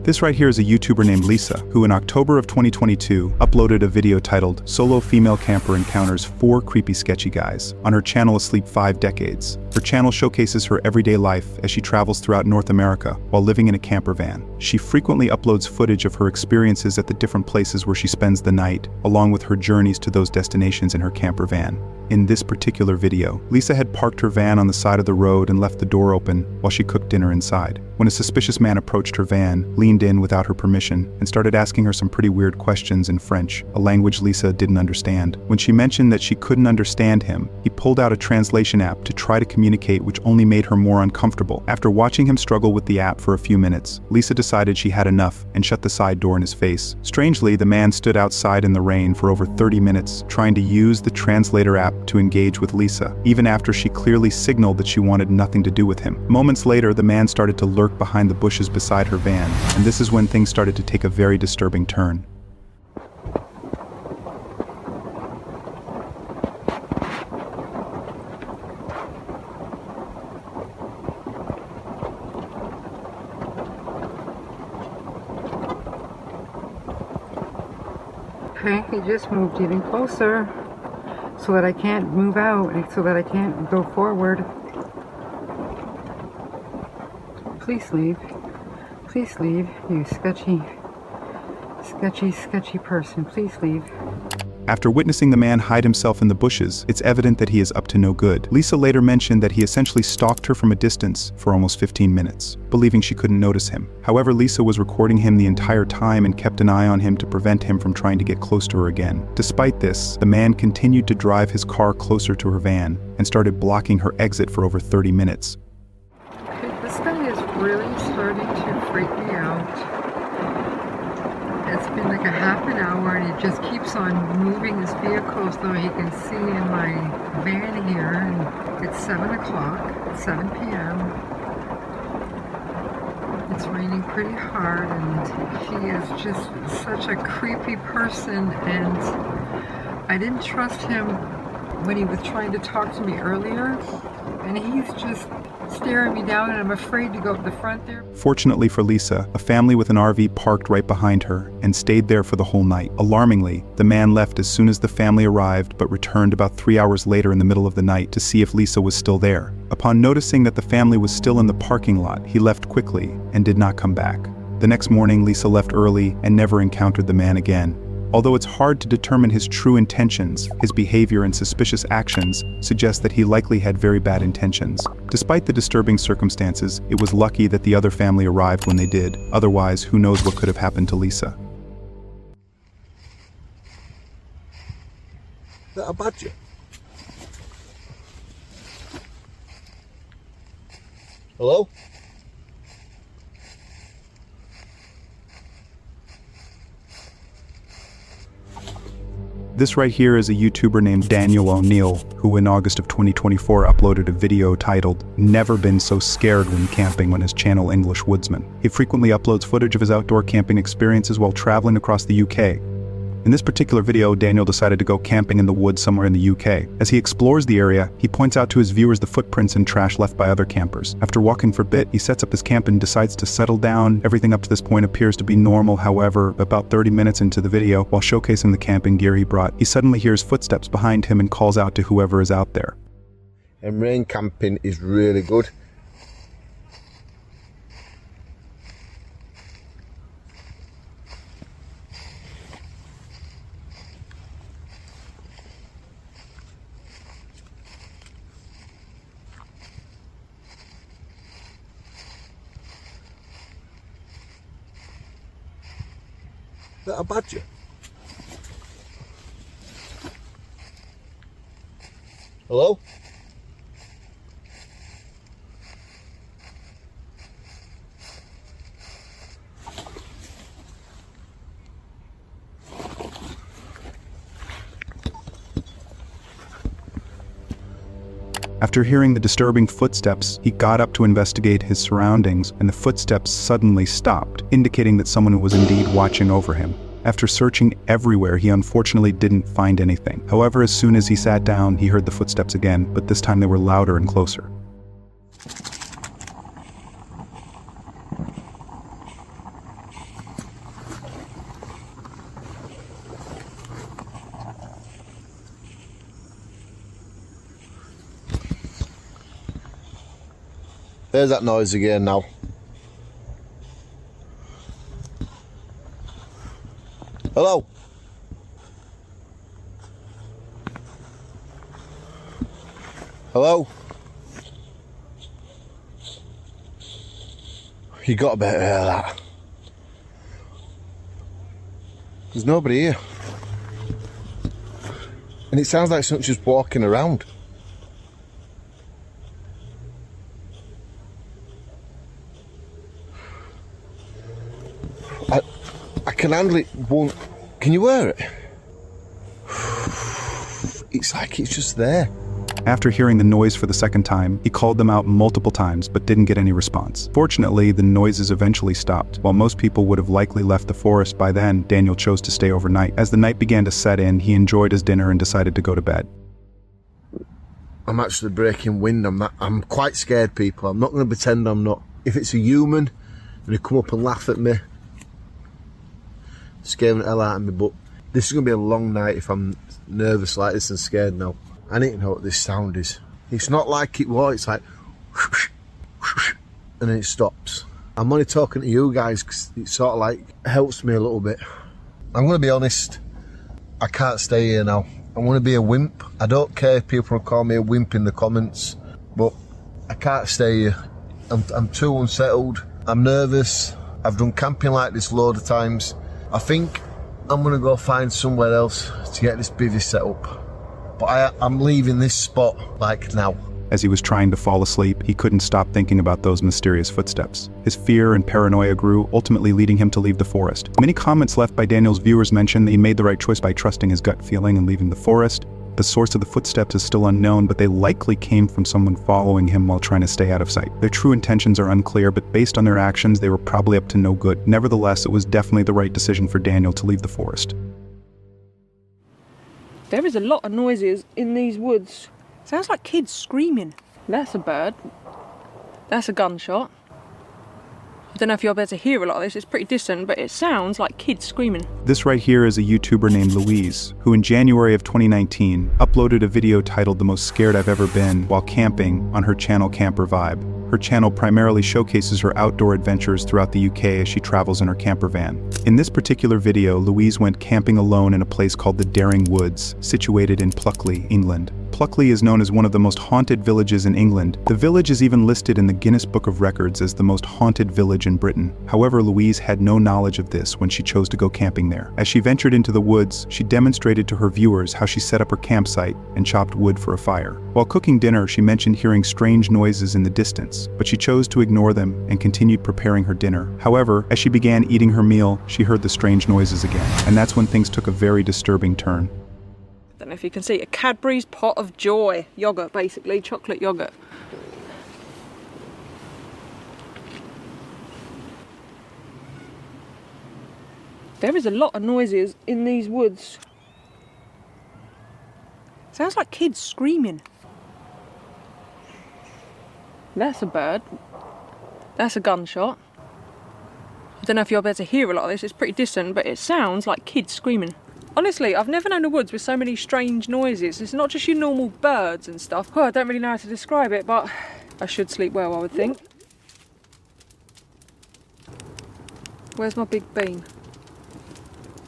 This right here is a YouTuber named Lisa, who in October of 2022 uploaded a video titled Solo Female Camper Encounters 4 Creepy Sketchy Guys on her channel Asleep 5 Decades. Her channel showcases her everyday life as she travels throughout North America while living in a camper van. She frequently uploads footage of her experiences at the different places where she spends the night, along with her journeys to those destinations in her camper van. In this particular video, Lisa had parked her van on the side of the road and left the door open while she cooked dinner inside. When a suspicious man approached her van, leaned in without her permission, and started asking her some pretty weird questions in French, a language Lisa didn't understand. When she mentioned that she couldn't understand him, he pulled out a translation app to try to communicate, which only made her more uncomfortable. After watching him struggle with the app for a few minutes, Lisa decided she had enough and shut the side door in his face. Strangely, the man stood outside in the rain for over 30 minutes, trying to use the translator app to engage with Lisa, even after she clearly signaled that she wanted nothing to do with him. Moments later, the man started to lurk behind the bushes beside her van, and this is when things started to take a very disturbing turn. Okay, he just moved even closer so that I can't move out, so that I can't go forward. Please leave. Please leave, you sketchy person. Please leave. After witnessing the man hide himself in the bushes, it's evident that he is up to no good. Lisa later mentioned that he essentially stalked her from a distance for almost 15 minutes, believing she couldn't notice him. However, Lisa was recording him the entire time and kept an eye on him to prevent him from trying to get close to her again. Despite this, the man continued to drive his car closer to her van and started blocking her exit for over 30 minutes. Okay, this guy is really starting to freak me out. It's been like a half an hour and he just keeps on moving his vehicle so he can see in my van here, and it's 7 o'clock, it's 7 p.m. It's raining pretty hard and he is just such a creepy person, and I didn't trust him when he was trying to talk to me earlier, and he's just staring me down and I'm afraid to go up the front there. Fortunately for Lisa, a family with an RV parked right behind her and stayed there for the whole night. Alarmingly, the man left as soon as the family arrived but returned about 3 hours later in the middle of the night to see if Lisa was still there. Upon noticing that the family was still in the parking lot, he left quickly and did not come back. The next morning, Lisa left early and never encountered the man again. Although it's hard to determine his true intentions, his behavior and suspicious actions suggest that he likely had very bad intentions. Despite the disturbing circumstances, it was lucky that the other family arrived when they did. Otherwise, who knows what could have happened to Lisa. A budget. Hello? This right here is a YouTuber named Daniel O'Neill, who in August of 2024 uploaded a video titled Never Been So Scared When Camping on his channel English Woodsman. He frequently uploads footage of his outdoor camping experiences while traveling across the UK. In this particular video, Daniel decided to go camping in the woods somewhere in the UK. As he explores the area, he points out to his viewers the footprints and trash left by other campers. After walking for a bit, he sets up his camp and decides to settle down. Everything up to this point appears to be normal. However, about 30 minutes into the video, while showcasing the camping gear he brought, he suddenly hears footsteps behind him and calls out to whoever is out there. And rain camping is really good. A budget. Hello? After hearing the disturbing footsteps, he got up to investigate his surroundings, and the footsteps suddenly stopped, indicating that someone was indeed watching over him. After searching everywhere, he unfortunately didn't find anything. However, as soon as he sat down, he heard the footsteps again, but this time they were louder and closer. There's that noise again now. Hello? Hello? You got to better hear that. There's nobody here. And it sounds like someone's just walking around. I can handle it. Won't. Can you hear it? It's like it's just there. After hearing the noise for the second time, he called them out multiple times but didn't get any response. Fortunately, the noises eventually stopped. While most people would have likely left the forest by then, Daniel chose to stay overnight. As the night began to set in, he enjoyed his dinner and decided to go to bed. I'm actually breaking wind. I'm quite scared, people. I'm not going to pretend I'm not. If it's a human, they come up and laugh at me. Scaring the hell out of me, but this is going to be a long night if I'm nervous like this and scared now. I need to know what this sound is. It's not like it was, it's like and then it stops. I'm only talking to you guys because it sort of like helps me a little bit. I'm going to be honest, I can't stay here now. I want to be a wimp. I don't care if people call me a wimp in the comments, but I can't stay here. I'm too unsettled. I'm nervous. I've done camping like this loads of times. I think I'm going to go find somewhere else to get this bivvy set up. But I'm leaving this spot, like, now. As he was trying to fall asleep, he couldn't stop thinking about those mysterious footsteps. His fear and paranoia grew, ultimately leading him to leave the forest. Many comments left by Daniel's viewers mention that he made the right choice by trusting his gut feeling and leaving the forest. The source of the footsteps is still unknown, but they likely came from someone following him while trying to stay out of sight. Their true intentions are unclear, but based on their actions, they were probably up to no good. Nevertheless, it was definitely the right decision for Daniel to leave the forest. There is a lot of noises in these woods. Sounds like kids screaming. That's a bird. That's a gunshot. I don't know if you'll be able to hear a lot of this, it's pretty distant, but it sounds like kids screaming. This right here is a YouTuber named Louise, who in January of 2019 uploaded a video titled "The Most Scared I've Ever Been" while camping on her channel Camper Vibe. Her channel primarily showcases her outdoor adventures throughout the UK as she travels in her camper van. In this particular video, Louise went camping alone in a place called the Daring Woods, situated in Pluckley, England. Pluckley is known as one of the most haunted villages in England. The village is even listed in the Guinness Book of Records as the most haunted village in Britain. However, Louise had no knowledge of this when she chose to go camping there. As she ventured into the woods, she demonstrated to her viewers how she set up her campsite and chopped wood for a fire. While cooking dinner, she mentioned hearing strange noises in the distance, but she chose to ignore them and continued preparing her dinner. However, as she began eating her meal, she heard the strange noises again, and that's when things took a very disturbing turn. I don't know if you can see, a Cadbury's Pot of Joy. Yogurt, basically, chocolate yogurt. There is a lot of noises in these woods. Sounds like kids screaming. That's a bird. That's a gunshot. I don't know if you'll be able to hear a lot of this, it's pretty distant, but it sounds like kids screaming. Honestly, I've never known a woods with so many strange noises. It's not just your normal birds and stuff. Oh, I don't really know how to describe it, but I should sleep well, I would think. Where's my big bean?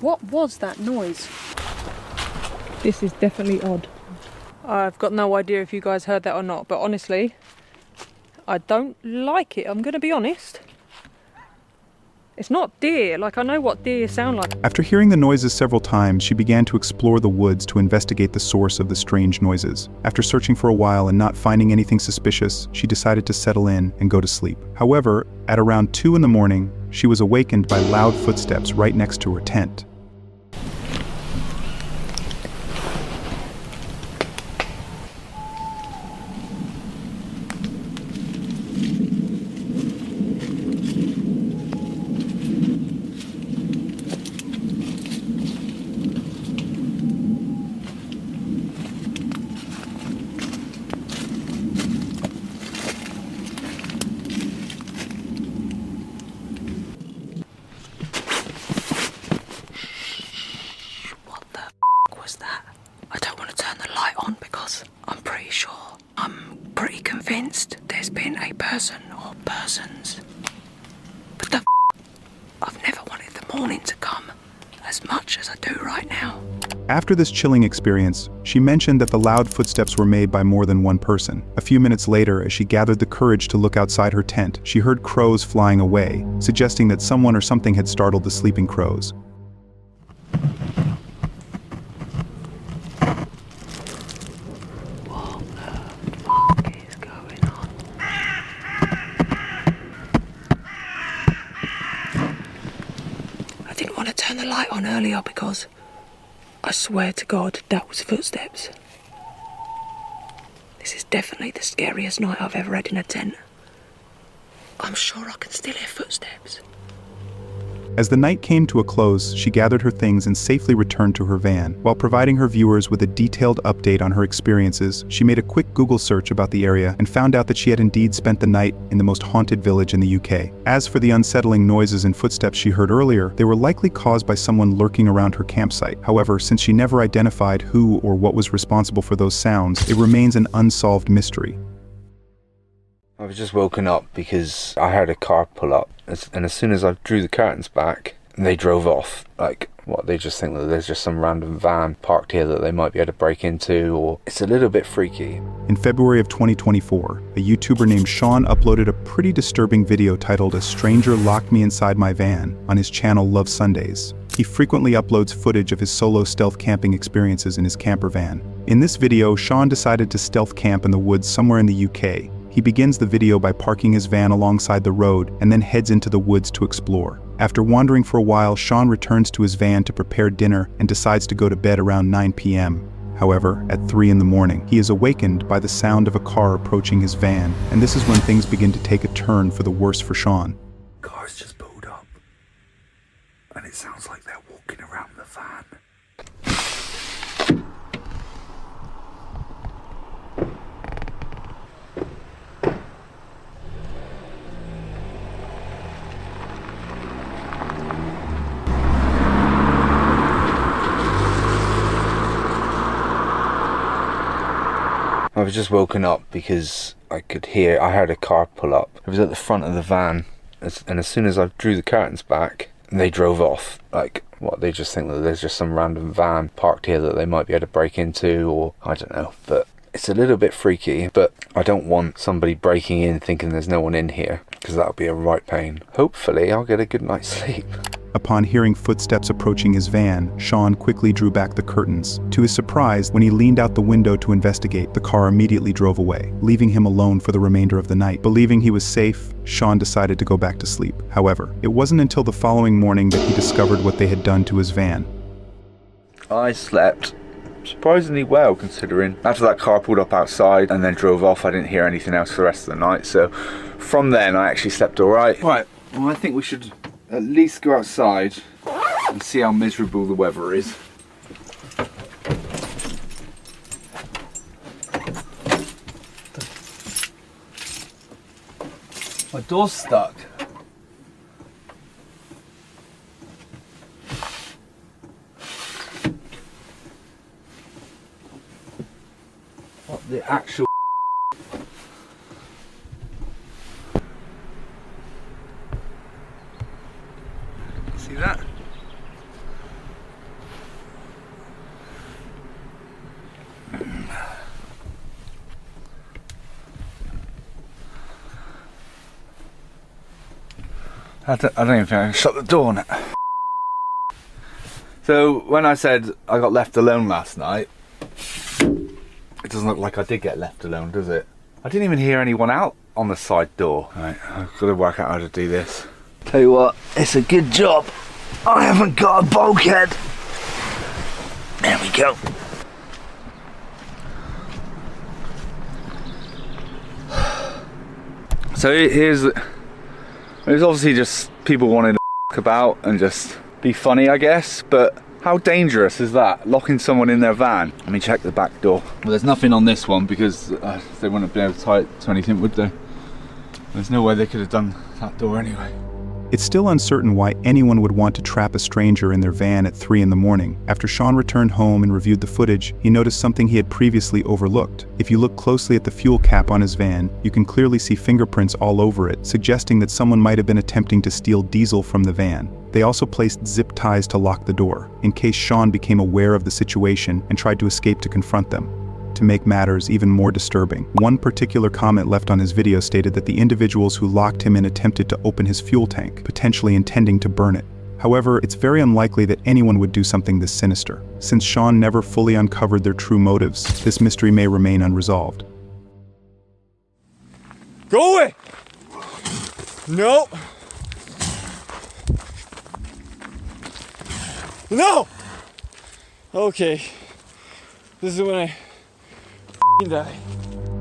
What was that noise? This is definitely odd. I've got no idea if you guys heard that or not, but honestly, I don't like it, I'm going to be honest. It's not deer, like I know what deer sound like. After hearing the noises several times, she began to explore the woods to investigate the source of the strange noises. After searching for a while and not finding anything suspicious, she decided to settle in and go to sleep. However, at around 2 in the morning, she was awakened by loud footsteps right next to her tent. Was that? I don't want to turn the light on because I'm pretty sure I'm pretty convinced there's been a person or persons. But I've never wanted the morning to come as much as I do right now. After this chilling experience, she mentioned that the loud footsteps were made by more than one person. A few minutes later, as she gathered the courage to look outside her tent, she heard crows flying away, suggesting that someone or something had startled the sleeping crows. Turn the light on earlier because I swear to God that was footsteps. This is definitely the scariest night I've ever had in a tent. I'm sure I can still hear footsteps. As the night came to a close, she gathered her things and safely returned to her van. While providing her viewers with a detailed update on her experiences, she made a quick Google search about the area and found out that she had indeed spent the night in the most haunted village in the UK. As for the unsettling noises and footsteps she heard earlier, they were likely caused by someone lurking around her campsite. However, since she never identified who or what was responsible for those sounds, it remains an unsolved mystery. I was just woken up because I heard a car pull up, and as soon as I drew the curtains back, they drove off. Like, what, they just think that there's just some random van parked here that they might be able to break into, or it's a little bit freaky. In February of 2024, a YouTuber named Sean uploaded a pretty disturbing video titled "A Stranger Locked Me Inside My Van" on his channel Love Sundays. He frequently uploads footage of his solo stealth camping experiences in his camper van. In this video, Sean decided to stealth camp in the woods somewhere in the UK. He begins the video by parking his van alongside the road and then heads into the woods to explore. After wandering for a while, Sean returns to his van to prepare dinner and decides to go to bed around 9 p.m. However, at 3 in the morning, he is awakened by the sound of a car approaching his van, and this is when things begin to take a turn for the worse for Sean. Car's just pulled up, and it sounds like they're walking around the van. I was just woken up because I heard a car pull up. It was at the front of the van, and as soon as I drew the curtains back, they drove off. Like, what, they just think that there's just some random van parked here that they might be able to break into, or I don't know. But it's a little bit freaky, but I don't want somebody breaking in thinking there's no one in here, because that would be a right pain. Hopefully I'll get a good night's sleep. Upon hearing footsteps approaching his van, Sean quickly drew back the curtains. To his surprise, when he leaned out the window to investigate, the car immediately drove away, leaving him alone for the remainder of the night. Believing he was safe, Sean decided to go back to sleep. However, it wasn't until the following morning that he discovered what they had done to his van. I slept surprisingly well, considering after that car pulled up outside and then drove off, I didn't hear anything else for the rest of the night. So from then I actually slept all right. Right, well, I think we should at least go outside and see how miserable the weather is. My door's stuck. What the actual see that? I don't even think I can shut the door on it. So when I said I got left alone last night, it doesn't look like I did get left alone, does it? I didn't even hear anyone out on the side door. Right, I've got to work out how to do this. Tell you what, it's a good job I haven't got a bulkhead. There we go. So here's there's obviously just people wanting to f*** about and just be funny, I guess, but how dangerous is that, locking someone in their van? Let me check the back door. Well, there's nothing on this one because they wouldn't have been able to tie it to anything, would they? There's no way they could have done that door anyway. It's still uncertain why anyone would want to trap a stranger in their van at 3 in the morning. After Sean returned home and reviewed the footage, he noticed something he had previously overlooked. If you look closely at the fuel cap on his van, you can clearly see fingerprints all over it, suggesting that someone might have been attempting to steal diesel from the van. They also placed zip ties to lock the door, in case Sean became aware of the situation and tried to escape to confront them. To make matters even more disturbing, one particular comment left on his video stated that the individuals who locked him in attempted to open his fuel tank, potentially intending to burn it. However, it's very unlikely that anyone would do something this sinister. Since Sean never fully uncovered their true motives, this mystery may remain unresolved. Go away! No! No! Okay. This is when I die.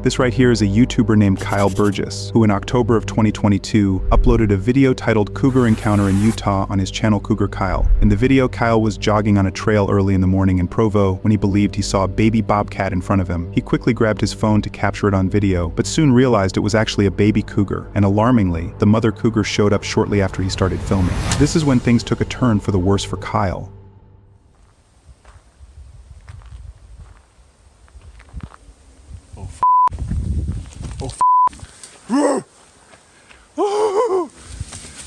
This right here is a YouTuber named Kyle Burgess, who in October of 2022 uploaded a video titled Cougar Encounter in Utah on his channel Cougar Kyle. In the video, Kyle was jogging on a trail early in the morning in Provo when he believed he saw a baby bobcat in front of him. He quickly grabbed his phone to capture it on video, but soon realized it was actually a baby cougar, and alarmingly, the mother cougar showed up shortly after he started filming. This is when things took a turn for the worse for Kyle.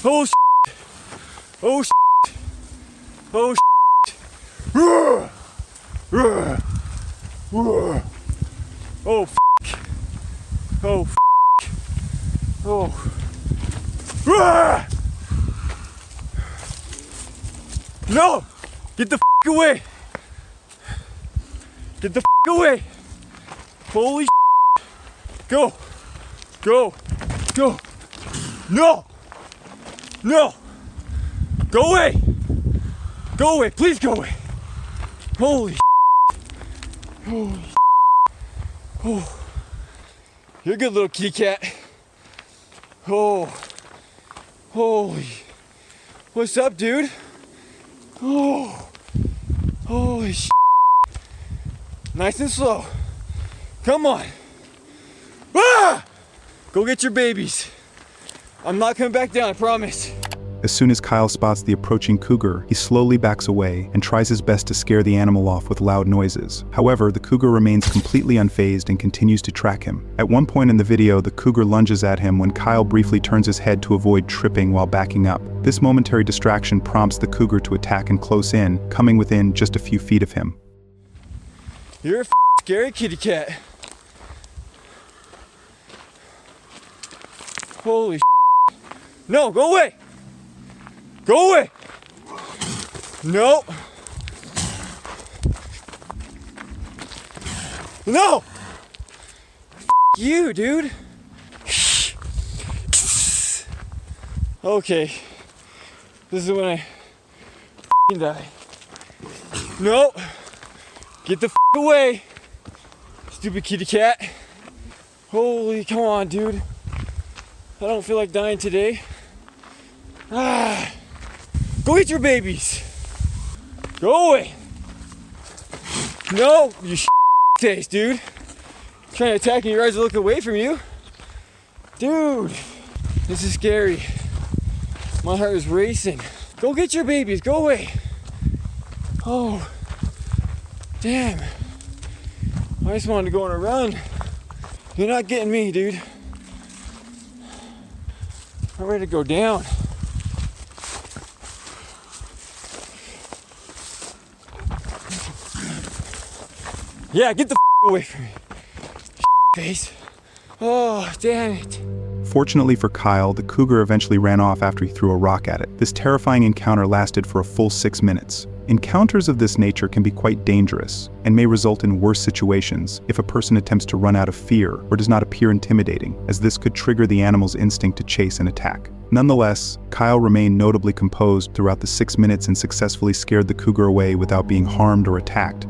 Oh shit! Oh shit! Oh shit! Oh f***! Oh f***! Oh! No! Get the f*** away! Get the f*** away! Holy shit! Go! Go! Go! No! No! Go away! Go away! Please go away! Holy shit! Holy shit! Oh! You're a good little kitty cat. Oh! Holy! What's up, dude? Oh! Holy shit! Nice and slow. Come on! Ah! Go get your babies. I'm not coming back down, I promise. As soon as Kyle spots the approaching cougar, he slowly backs away and tries his best to scare the animal off with loud noises. However, the cougar remains completely unfazed and continues to track him. At one point in the video, the cougar lunges at him when Kyle briefly turns his head to avoid tripping while backing up. This momentary distraction prompts the cougar to attack and close in, coming within just a few feet of him. You're a scary kitty cat. Holy shit. No, go away! Go away! No! No! You, dude! Okay. This is when I die. No! Get the away! Stupid kitty cat. Holy, come on, dude. I don't feel like dying today. Ah, go get your babies. Go away. No, you face, dude. Trying to attack me, your eyes are looking away from you. Dude, this is scary. My heart is racing. Go get your babies, go away. Oh, damn. I just wanted to go on a run. You're not getting me, dude. I'm ready to go down. Yeah, get the away from me, face. Oh, damn it. Fortunately for Kyle, the cougar eventually ran off after he threw a rock at it. This terrifying encounter lasted for a full 6 minutes. Encounters of this nature can be quite dangerous and may result in worse situations if a person attempts to run out of fear or does not appear intimidating, as this could trigger the animal's instinct to chase and attack. Nonetheless, Kyle remained notably composed throughout the 6 minutes and successfully scared the cougar away without being harmed or attacked.